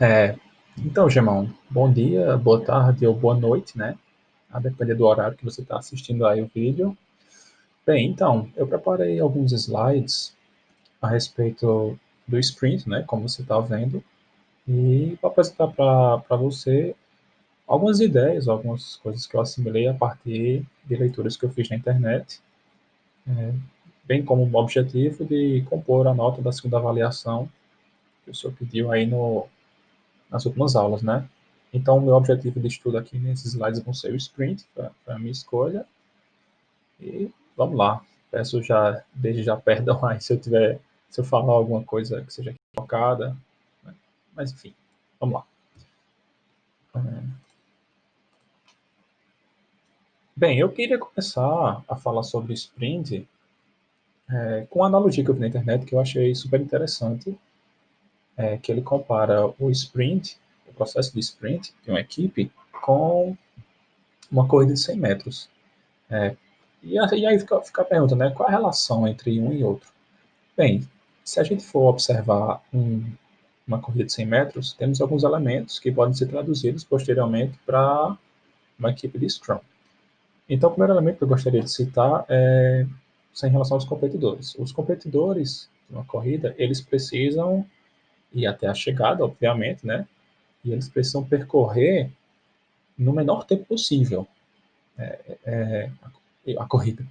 É, então, Gemão, bom dia, boa tarde ou boa noite, né? A depender do horário que você está assistindo aí o vídeo. Bem, então, eu preparei alguns slides a respeito do sprint, né? Como você está vendo, e para apresentar para você algumas ideias, algumas coisas que eu assimilei a partir de leituras que eu fiz na internet, bem como o objetivo de compor a nota da segunda avaliação que o senhor pediu aí no, nas últimas aulas, né? Então, o meu objetivo de estudo aqui nesses slides vão ser o sprint, para a minha escolha, e vamos lá. Peço já, desde já, perdão aí se eu falar alguma coisa que seja equivocada, né? Mas enfim, vamos lá. Bem, eu queria começar a falar sobre sprint com uma analogia que eu vi na internet que eu achei super interessante, que ele compara o sprint, o processo de sprint de uma equipe, com uma corrida de 100 metros. É, e aí fica a pergunta, né? Qual a relação entre um e outro? Bem, se a gente for observar uma corrida de 100 metros, temos alguns elementos que podem ser traduzidos posteriormente para uma equipe de Scrum. Então, o primeiro elemento que eu gostaria de citar é em relação aos competidores. Os competidores de uma corrida, eles precisam ir até a chegada, obviamente, né? E eles precisam percorrer no menor tempo possível a corrida.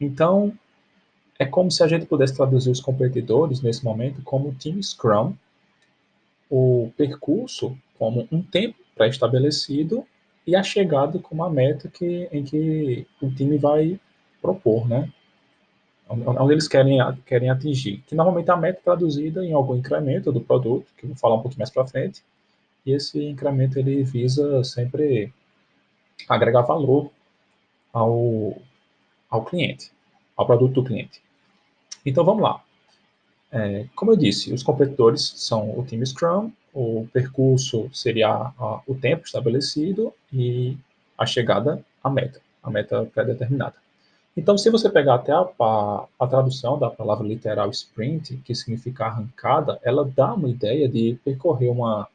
Então, é como se a gente pudesse traduzir os competidores nesse momento como Team Scrum, o percurso como um tempo pré-estabelecido e a chegada como a meta em que o time vai propor, né? Onde eles querem atingir. Que normalmente a meta é traduzida em algum incremento do produto, que eu vou falar um pouquinho mais para frente, e esse incremento ele visa sempre agregar valor ao, ao cliente, ao produto do cliente. Então vamos lá. Como eu disse, os competidores são o time Scrum, o percurso seria o tempo estabelecido e a chegada à a meta pré-determinada. Então, se você pegar até a tradução da palavra literal sprint, que significa arrancada, ela dá uma ideia de percorrer uma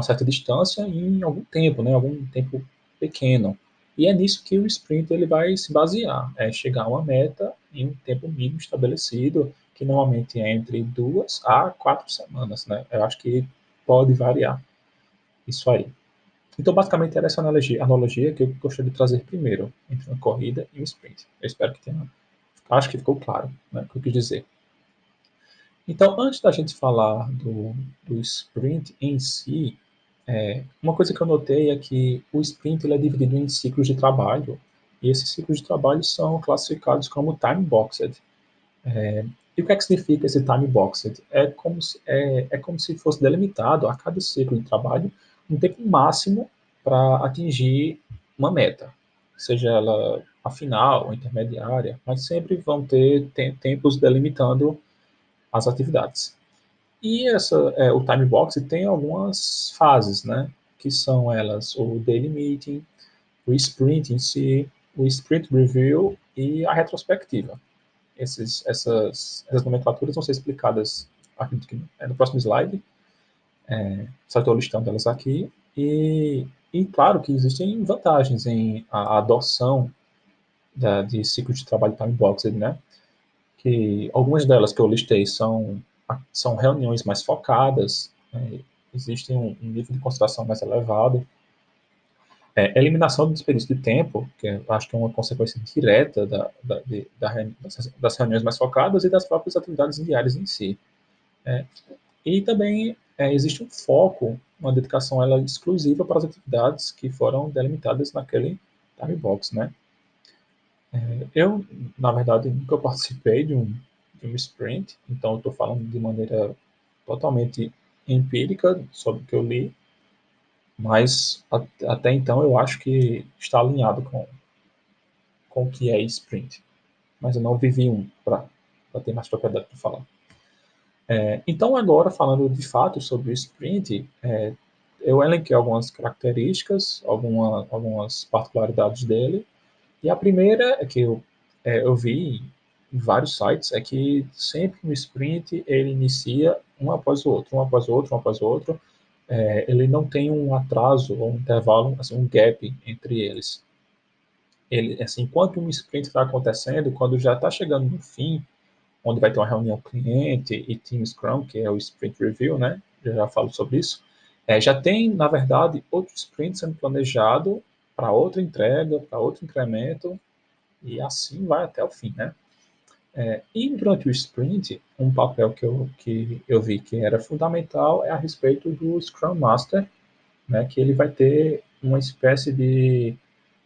certa distância em algum tempo, né, algum tempo pequeno. E é nisso que o sprint ele vai se basear, é chegar a uma meta em um tempo mínimo estabelecido, que normalmente é entre 2 a 4 semanas, né? Eu acho que pode variar isso aí. Então, basicamente, era essa analogia que eu gostaria de trazer primeiro, entre uma corrida e um sprint. Eu espero que tenha. Acho que ficou claro, né, o que eu quis dizer. Então, antes da gente falar do sprint em si, uma coisa que eu notei é que o sprint ele é dividido em ciclos de trabalho, e esses ciclos de trabalho são classificados como time-boxed. E o que é que significa esse time-boxed? É como se fosse delimitado a cada ciclo de trabalho um tempo máximo para atingir uma meta, seja ela a final ou intermediária, mas sempre vão ter tempos delimitando as atividades. E o time box tem algumas fases, né? Que são elas o daily meeting, o sprint em si, o sprint review e a retrospectiva. Essas nomenclaturas vão ser explicadas acredito que no próximo slide, só estou listando elas aqui. E claro que existem vantagens em a adoção de ciclos de trabalho time boxed, né? Que algumas delas que eu listei são reuniões mais focadas, né? Existem um nível de concentração mais elevado. Eliminação do desperdício de tempo, que eu acho que é uma consequência direta das reuniões mais focadas e das próprias atividades diárias em si. E também existe um foco, uma dedicação ela exclusiva para as atividades que foram delimitadas naquele time box, né? Eu, na verdade, nunca participei de um sprint, então eu estou falando de maneira totalmente empírica sobre o que eu li, mas até então eu acho que está alinhado com o que é sprint. Mas eu não vivi um para ter mais propriedade para falar. Então, agora, falando de fato sobre o sprint, eu elenquei algumas características, algumas particularidades dele, e a primeira é que eu vi em vários sites é que sempre no sprint ele inicia um após o outro, um após o outro, um após o outro. Ele não tem um atraso ou um intervalo, assim, um gap entre eles. Ele, assim, enquanto um sprint está acontecendo, quando já está chegando no fim, onde vai ter uma reunião cliente e Team Scrum, que é o Sprint Review, né? Eu já falo sobre isso. Já tem, na verdade, outro sprint sendo planejado para outra entrega, para outro incremento, e assim vai até o fim, né? E durante o sprint, um papel que eu vi que era fundamental é a respeito do Scrum Master, né? Que ele vai ter uma espécie de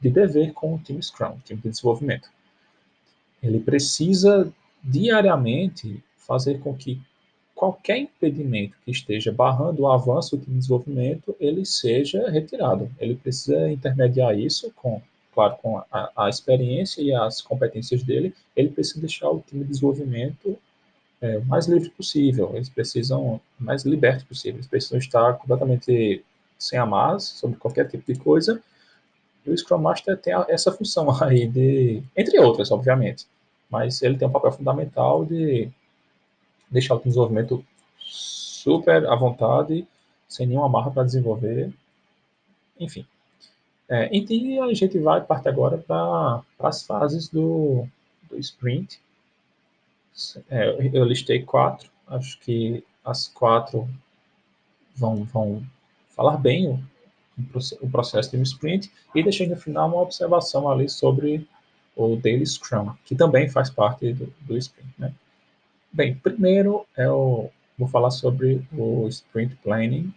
dever com o time Scrum, o time de desenvolvimento. Ele precisa diariamente fazer com que qualquer impedimento que esteja barrando o avanço do desenvolvimento, ele seja retirado. Ele precisa intermediar isso com, claro, com a experiência e as competências dele, ele precisa deixar o time de desenvolvimento o mais livre possível, eles precisam o mais libertos possível, eles precisam estar completamente sem amarras sobre qualquer tipo de coisa, e o Scrum Master tem essa função aí de, entre outras, obviamente, mas ele tem um papel fundamental de deixar o desenvolvimento super à vontade, sem nenhuma amarra para desenvolver, enfim. E a gente vai parte agora para as fases do sprint. Eu listei 4, acho que as 4 vão falar bem o processo de um sprint, e deixei no final uma observação ali sobre o Daily Scrum, que também faz parte do sprint, né? Bem, primeiro vou falar sobre o Sprint Planning,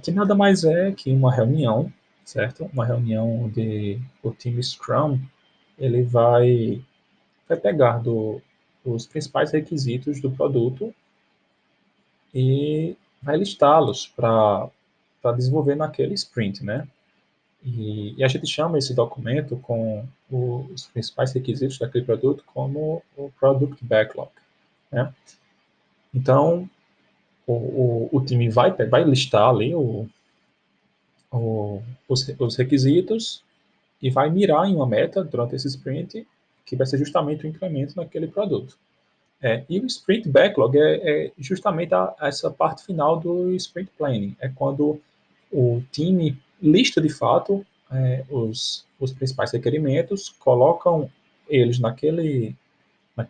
que nada mais é que uma reunião, certo? Uma reunião onde o time Scrum ele vai pegar os principais requisitos do produto e vai listá-los para desenvolver naquele sprint, né? E a gente chama esse documento com os principais requisitos daquele produto como o Product Backlog, né? Então, o time vai listar ali os requisitos e vai mirar em uma meta durante esse sprint que vai ser justamente o incremento naquele produto. E o Sprint Backlog é justamente essa parte final do Sprint Planning. É quando o time lista de fato os principais requerimentos, colocam eles naquele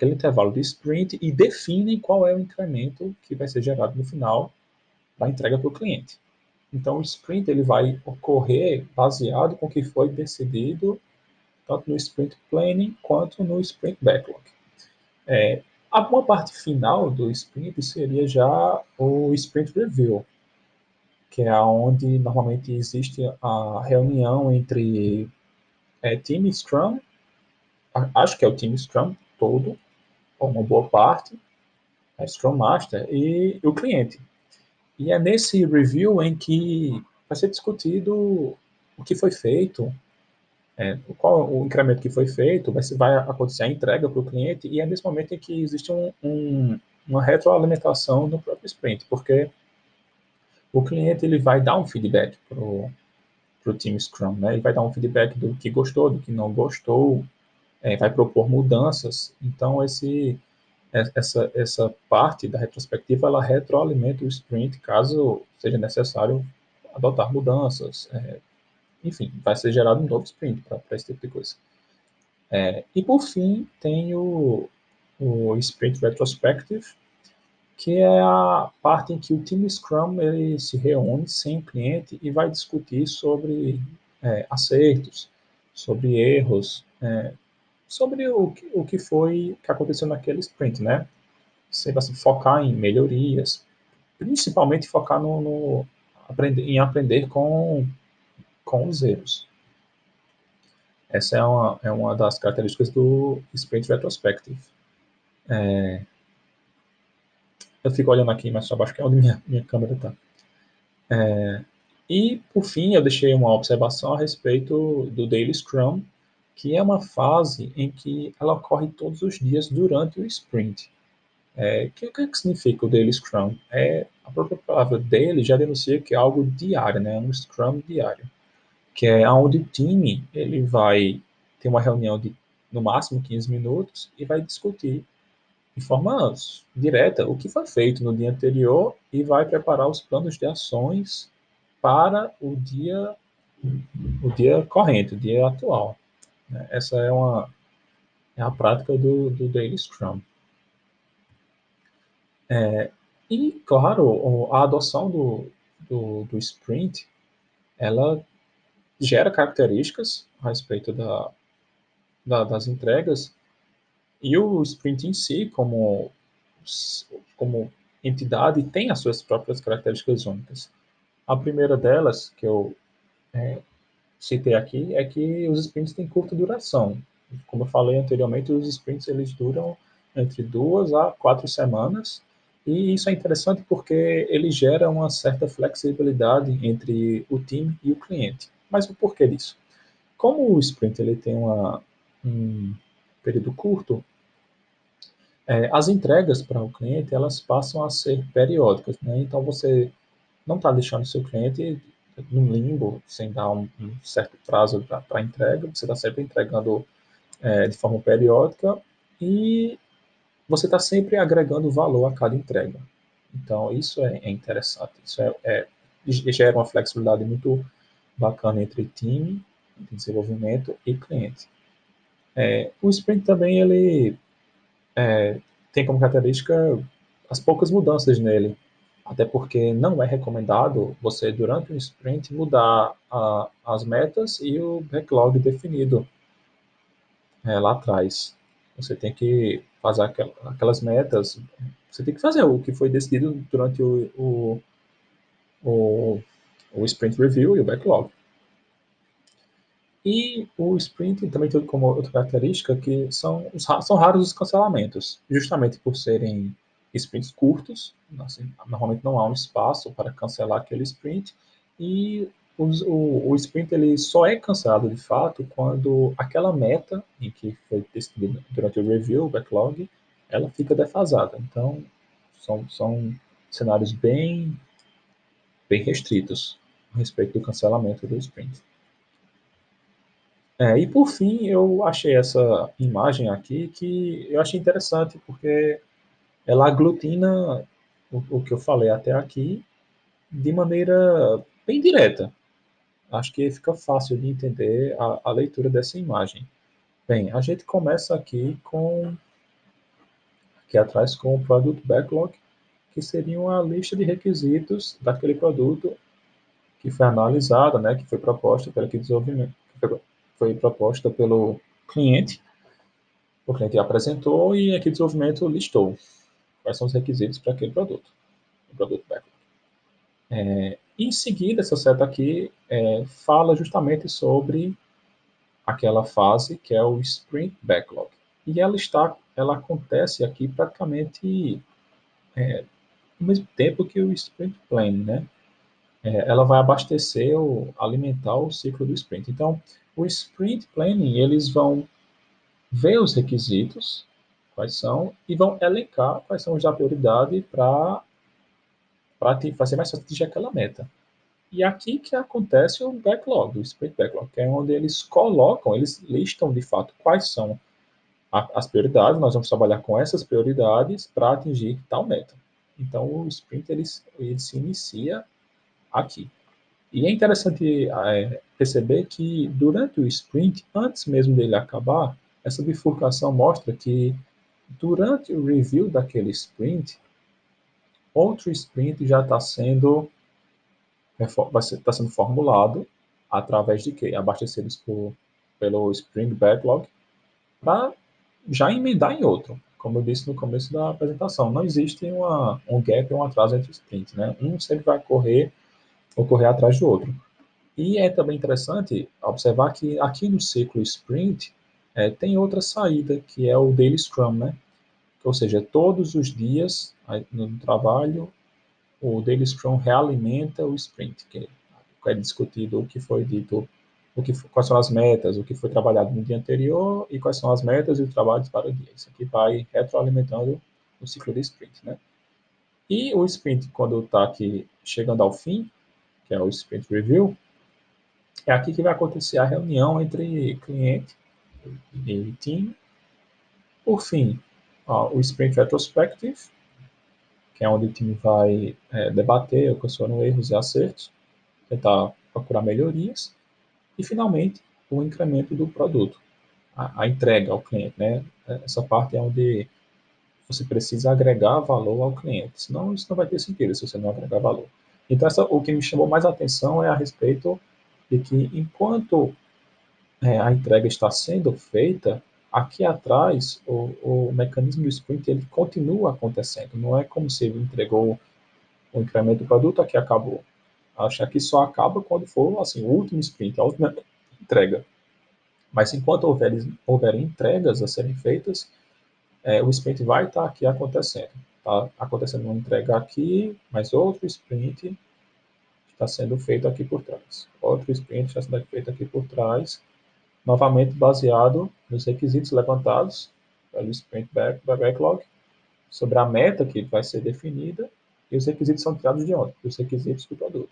intervalo de sprint e definem qual é o incremento que vai ser gerado no final da entrega para o cliente. Então, o sprint ele vai ocorrer baseado com o que foi decidido tanto no Sprint Planning quanto no Sprint Backlog. Uma parte final do sprint seria já o Sprint Review, que é onde normalmente existe a reunião entre time Scrum, acho que é o time Scrum todo, ou uma boa parte, a Scrum Master e o cliente. E é nesse review em que vai ser discutido o que foi feito, qual o incremento que foi feito, vai acontecer a entrega para o cliente, e é nesse momento em que existe uma retroalimentação do próprio sprint, porque o cliente ele vai dar um feedback para o time Scrum, né? Ele vai dar um feedback do que gostou, do que não gostou, vai propor mudanças. Então, essa parte da retrospectiva, ela retroalimenta o sprint caso seja necessário adotar mudanças. Enfim, vai ser gerado um novo sprint para esse tipo de coisa. E, por fim, tem o Sprint Retrospective, que é a parte em que o time Scrum ele se reúne sem o cliente e vai discutir sobre acertos, sobre erros, sobre o que aconteceu naquele sprint, né? Você vai se focar em melhorias, principalmente focar em aprender com os erros. Essa é uma das características do Sprint Retrospective. Eu fico olhando aqui mais para baixo, que é onde minha câmera está. E, por fim, eu deixei uma observação a respeito do Daily Scrum, que é uma fase em que ela ocorre todos os dias durante o sprint. O que significa o Daily Scrum? A própria palavra daily já denuncia que é algo diário, né? Um Scrum diário, que é onde o time ele vai ter uma reunião no máximo 15 minutos, e vai discutir de forma direta o que foi feito no dia anterior e vai preparar os planos de ações para o dia corrente, o dia atual. Né? Essa é a prática do Daily Scrum. E, claro, a adoção do sprint, ela gera características a respeito das entregas, e o sprint em si, como entidade, tem as suas próprias características únicas. A primeira delas, que eu citei aqui, é que os sprints têm curta duração. Como eu falei anteriormente, os sprints eles duram entre 2 a 4 semanas, e isso é interessante porque ele gera uma certa flexibilidade entre o time e o cliente. Mas o porquê disso? Como o sprint ele tem um período curto, as entregas para o cliente elas passam a ser periódicas, né? Então você não está deixando o seu cliente no limbo, sem dar um certo prazo para entrega, você está sempre entregando de forma periódica, e você está sempre agregando valor a cada entrega. Então, isso é interessante, gera uma flexibilidade muito bacana entre time, entre desenvolvimento e cliente. O sprint também ele tem como característica as poucas mudanças nele, até porque não é recomendado você, durante um sprint, mudar as metas e o backlog definido lá atrás. Você tem que fazer aquelas metas, você tem que fazer o que foi decidido durante o, o sprint review e o backlog. E o sprint também tem como outra característica que são raros os cancelamentos, justamente por serem sprints curtos, assim, normalmente não há um espaço para cancelar aquele sprint, e o sprint ele só é cancelado de fato quando aquela meta em que foi decidida durante o review, o backlog, ela fica defasada. Então, são cenários bem restritos a respeito do cancelamento do sprint. E por fim, eu achei essa imagem aqui que eu achei interessante, porque ela aglutina o que eu falei até aqui de maneira bem direta. Acho que fica fácil de entender a leitura dessa imagem. Bem, a gente começa aqui atrás com o Product Backlog, que seria uma lista de requisitos daquele produto que foi analisada, né, que foi proposta pelo desenvolvimento, que foi proposta pelo cliente. O cliente apresentou e a equipe de desenvolvimento listou quais são os requisitos para aquele produto, o produto backlog. Em seguida, essa seta aqui fala justamente sobre aquela fase que é o Sprint Backlog. E ela acontece aqui praticamente ao mesmo tempo que o Sprint Planning, né? Ela vai abastecer, alimentar o ciclo do Sprint. Então, o Sprint Planning, eles vão ver os requisitos, quais são, e vão elencar quais são os da prioridade para fazer mais fácil atingir aquela meta. E aqui que acontece o backlog, o Sprint Backlog, que é onde eles listam de fato quais são as prioridades, nós vamos trabalhar com essas prioridades para atingir tal meta. Então o Sprint ele se inicia aqui. E é interessante perceber que durante o sprint, antes mesmo dele acabar, essa bifurcação mostra que durante o review daquele sprint, outro sprint já está sendo, tá sendo formulado através de quê? Abastecidos pelo Spring Backlog, para já emendar em outro. Como eu disse no começo da apresentação, não existe um gap, um atraso entre sprints, né? Um sempre vai ocorrer atrás do outro. E é também interessante observar que aqui no ciclo Sprint tem outra saída, que é o Daily Scrum, né? Ou seja, todos os dias no trabalho, o Daily Scrum realimenta o Sprint, que é discutido o que foi dito, quais são as metas, o que foi trabalhado no dia anterior e quais são as metas e os trabalhos para o dia. Isso aqui vai retroalimentando o ciclo de Sprint, né? E o Sprint, quando está aqui chegando ao fim, que é o Sprint Review, é aqui que vai acontecer a reunião entre cliente e team. Por fim, o Sprint Retrospective, que é onde o time vai debater, alcançando erros e acertos, tentar procurar melhorias. E, finalmente, o incremento do produto, a entrega ao cliente. Né? Essa parte é onde você precisa agregar valor ao cliente, senão isso não vai ter sentido se você não agregar valor. Então, o que me chamou mais a atenção é a respeito de que, enquanto a entrega está sendo feita, aqui atrás o mecanismo do sprint ele continua acontecendo. Não é como se ele entregou o incremento do produto, aqui acabou. Acho que aqui só acaba quando for assim, o último sprint, a última entrega. Mas enquanto houver entregas a serem feitas, o sprint vai estar aqui acontecendo. Está acontecendo uma entrega aqui, mas outro sprint está sendo feito aqui por trás. Outro sprint está sendo feito aqui por trás, novamente baseado nos requisitos levantados pelo sprint backlog, sobre a meta que vai ser definida, e os requisitos são tirados de onde? Os requisitos do produto.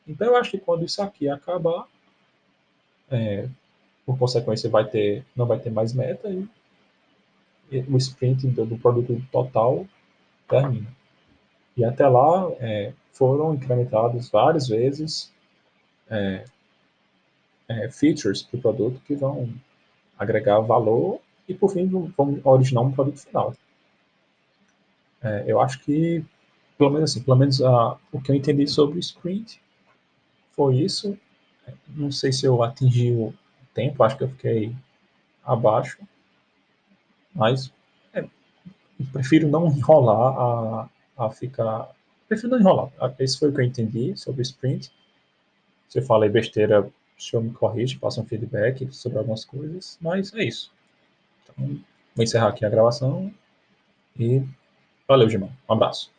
Então, eu acho que quando isso aqui acabar, por consequência, não vai ter mais meta e o sprint do produto total termina. E até lá foram incrementados várias vezes features para o produto que vão agregar valor e, por fim, vão originar um produto final. Eu acho que, pelo menos o que eu entendi sobre o sprint foi isso. Não sei se eu atingi o tempo, acho que eu fiquei abaixo, mas é, prefiro não enrolar a ficar. Prefiro não enrolar. Esse foi o que eu entendi sobre o sprint. Se eu falei besteira, o senhor me corrige, passa um feedback sobre algumas coisas, mas é isso. Então, vou encerrar aqui a gravação e valeu, Gilmar. Um abraço.